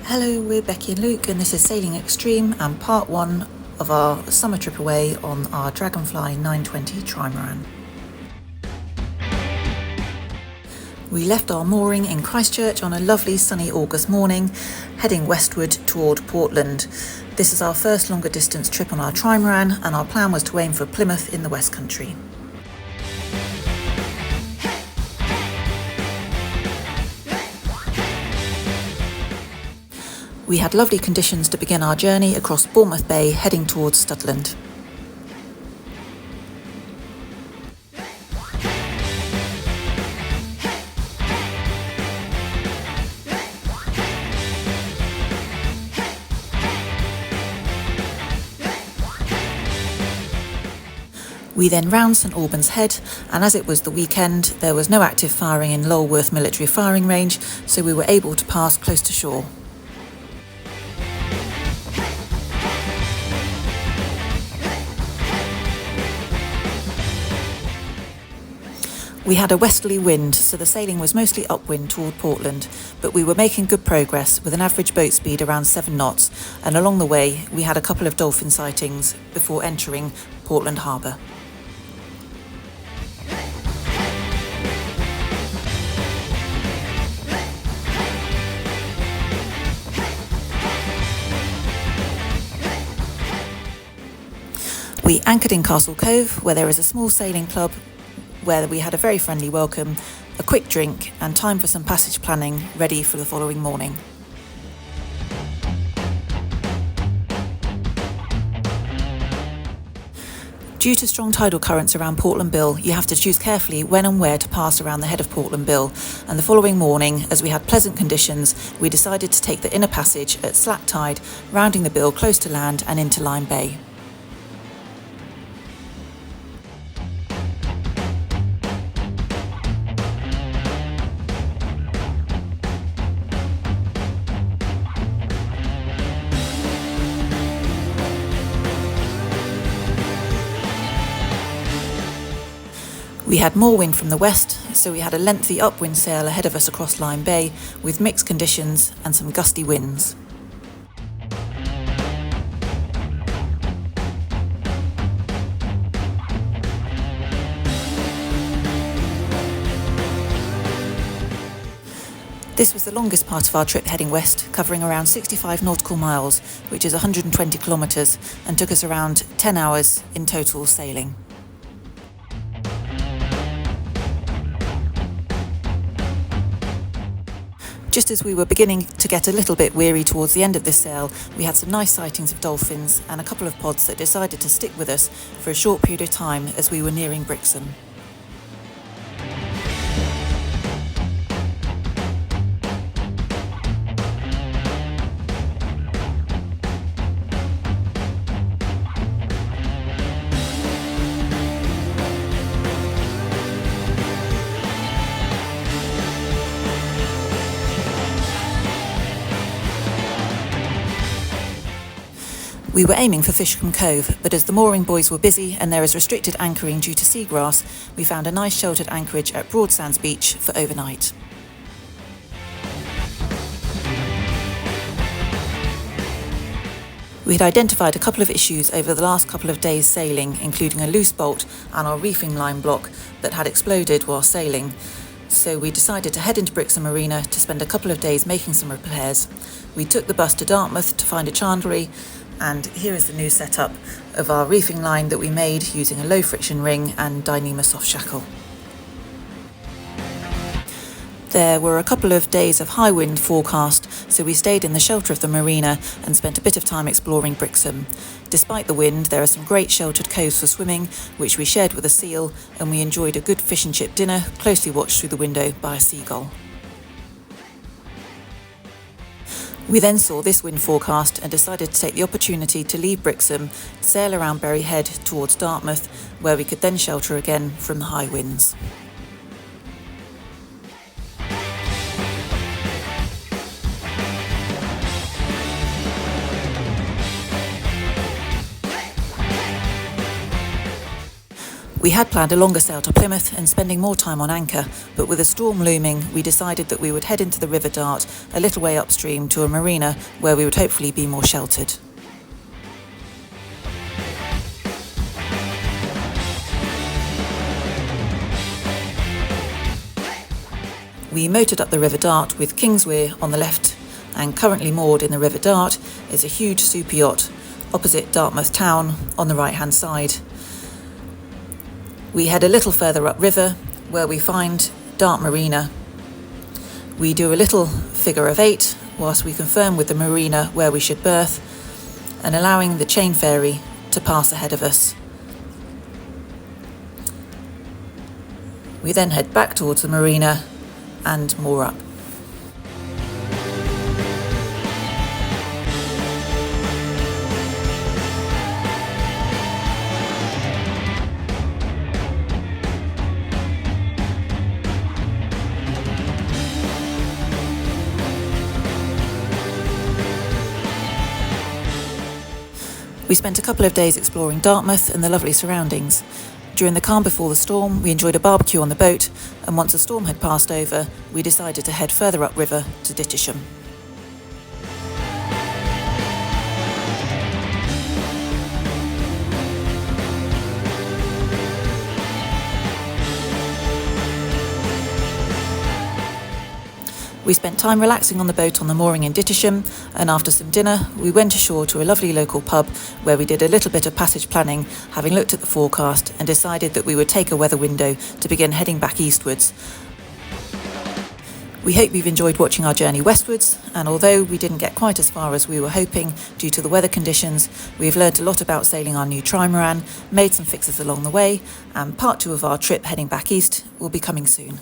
Hello, we're Becky and Luke, and this is Sailing Extreme and part one of our summer trip away on our Dragonfly 920 Trimaran. We left our mooring in Christchurch on a lovely sunny August morning, heading westward toward Portland. This is our first longer distance trip on our Trimaran, and our plan was to aim for Plymouth in the West Country. We had lovely conditions to begin our journey across Dartmouth Bay, heading towards Studland. We then round St Albans Head, and as it was the weekend, there was no active firing in Lulworth military firing range, so we were able to pass close to shore. We had a westerly wind, so the sailing was mostly upwind toward Portland, but we were making good progress with an average boat speed around 7 knots, and along the way we had a couple of dolphin sightings before entering Portland Harbour. We anchored in Castle Cove, where there is a small sailing club where we had a very friendly welcome, a quick drink and time for some passage planning ready for the following morning. Due to strong tidal currents around Portland Bill, you have to choose carefully when and where to pass around the head of Portland Bill, and the following morning, as we had pleasant conditions, we decided to take the inner passage at slack tide, rounding the bill close to land and into Lyme Bay. We had more wind from the west, so we had a lengthy upwind sail ahead of us across Lyme Bay with mixed conditions and some gusty winds. This was the longest part of our trip heading west, covering around 65 nautical miles, which is 120 kilometres, and took us around 10 hours in total sailing. Just as we were beginning to get a little bit weary towards the end of this sail, we had some nice sightings of dolphins and a couple of pods that decided to stick with us for a short period of time as we were nearing Brixham. We were aiming for Fishcombe Cove, but as the mooring buoys were busy and there is restricted anchoring due to seagrass, we found a nice sheltered anchorage at Broadsands Beach for overnight. We had identified a couple of issues over the last couple of days sailing, including a loose bolt and our reefing line block that had exploded while sailing. So we decided to head into Brixham Marina to spend a couple of days making some repairs. We took the bus to Dartmouth to find a chandlery, and here is the new setup of our reefing line that we made using a low friction ring and Dyneema soft shackle. There were a couple of days of high wind forecast, so we stayed in the shelter of the marina and spent a bit of time exploring Brixham. Despite the wind, there are some great sheltered coves for swimming, which we shared with a seal, and we enjoyed a good fish and chip dinner, closely watched through the window by a seagull. We then saw this wind forecast and decided to take the opportunity to leave Brixham, sail around Berry Head towards Dartmouth, where we could then shelter again from the high winds. We had planned a longer sail to Plymouth and spending more time on anchor, but with a storm looming, we decided that we would head into the River Dart a little way upstream to a marina where we would hopefully be more sheltered. We motored up the River Dart with Kingsweir on the left, and currently moored in the River Dart is a huge super yacht opposite Dartmouth town on the right hand side. We head a little further upriver where we find Dart Marina. We do a little figure of 8 whilst we confirm with the marina where we should berth and allowing the chain ferry to pass ahead of us. We then head back towards the marina and moor up. We spent a couple of days exploring Dartmouth and the lovely surroundings. During the calm before the storm, we enjoyed a barbecue on the boat, and once the storm had passed over, we decided to head further upriver to Brixham. We spent time relaxing on the boat on the mooring in Brixham, and after some dinner, we went ashore to a lovely local pub where we did a little bit of passage planning, having looked at the forecast and decided that we would take a weather window to begin heading back eastwards. We hope you've enjoyed watching our journey westwards, and although we didn't get quite as far as we were hoping due to the weather conditions, we've learnt a lot about sailing our new Trimaran, made some fixes along the way, and part 2 of our trip heading back east will be coming soon.